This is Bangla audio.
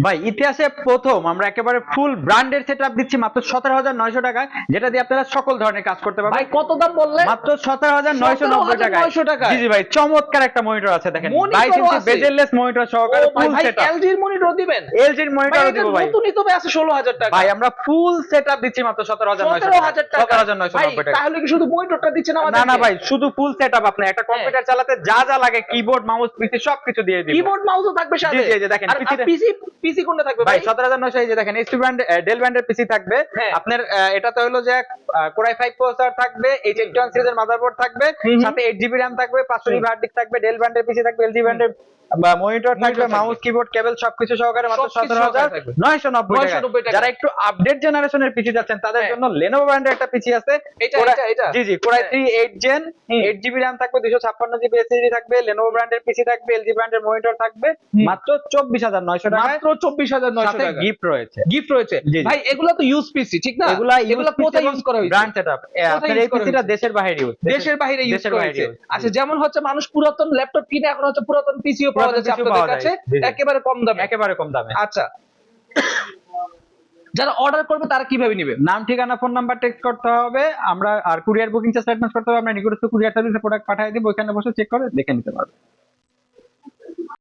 ভাই ইতিহাসে প্রথম আমরা একেবারে ফুল ব্র্যান্ডের সেটআপ দিচ্ছি মাত্র 17,900 টাকায়, যেটা দিয়ে আপনারা সকল ধরনের কাজ করতে পারবেন। ভাই কত দাম বললেন? মাত্র 17,990 টাকায়। 17,900 টাকায়। জি জি ভাই, চমৎকার একটা মনিটর আছে দেখেন, মনিটরও 22 ইঞ্চি আছে। বেজেললেস মনিটর সহকারে ফুল ভাই সেটআপ। এলজি এর মনিটর দিবেন? এলজি এর মনিটর দিব ভাই। নতুনই তবে আছে 16,000 টাকা। ভাই আমরা ফুল সেটআপ দিচ্ছি মাত্র 17,900 টাকা। 17,990 টাকা। তাহলে কি শুধু মনিটরটা দিচ্ছেন আমাদের? না না ভাই, শুধু ফুল সেটআপ। আপনি একটা কম্পিউটার চালাতে যা যা লাগে, কিবোর্ড মাউস পিসি সবকিছু দিয়ে দিব। কিবোর্ড মাউসও থাকবে সাথে? জি জি দেখেন, আর পিসি পিসি কোনটা থাকবে ভাই ভাই? 17,900 এই যে দেখেন, এইচপি ব্র্যান্ড ডেল ব্র্যান্ডের পিসি থাকবে আপনার। এটাতে হলো যে কোরাই 5 প্রসেসর থাকবে, H81 সিরিজের মাদারবোর্ড থাকবে, সাথে 8 জিবি RAM থাকবে, 500 জিবি হার্ড ডিস্ক থাকবে, ডেল ব্র্যান্ডের পিসি থাকবে, এলজি ব্র্যান্ডের মনিটর থাকবে, মাউস কিবোর্ড কেবল সবকিছু সহকারে মাত্র 17,990 টাকা। যারা একটু আপডেট জেনারেশনের পিসি যাচ্ছেন তাদের জন্য Lenovo ব্র্যান্ডের একটা পিসি আছে। এটা জি জি, কোরাই 3 8 জেন, 8 জিবি RAM থাকবে, 256 জিবি এসএসডি থাকবে, Lenovo ব্র্যান্ডের পিসি থাকবে, এলজি ব্র্যান্ডের মনিটর থাকবে মাত্র 24,900 টাকা। মাত্র 24,900 সাথে টাকা। গিফট রয়েছে। গিফট রয়েছে। জি, জি। ভাই এগুলা তো ইউজ পিসি ঠিক না? এগুলা কোথায় ইউজ করা হয়েছে? Brand setup. আপনার এই পিসিটা দেশের বাইরে ইউজ, দেশের বাইরে ইউজ দেশের করা বাইরে হয়েছে। use। আচ্ছা, যেমন হচ্ছে মানুষ পুরাতন ল্যাপটপ কিনে এখন হচ্ছে পুরাতন পিসিও পাওয়া পুরাতন যাচ্ছে PC ও আপনাদের পাওয়া কাছে যায়। জি, জি। একেবারে কম দামে। একেবারে কম দামে। আচ্ছা, যারা অর্ডার করবে তারা কিভাবে নেবে? নাম, ঠিকানা, ফোন নাম্বার টেক্সট করতে হবে। আমরা আর কুরিয়ার বুকিং চার্জ অ্যাডভান্স করতে হবে। আমরা নিকটস্থ কুরিয়ার সার্ভিসে প্রোডাক্ট পাঠিয়ে দিব, ওইখানে বসে চেক করে দেখে নিতে পারবে।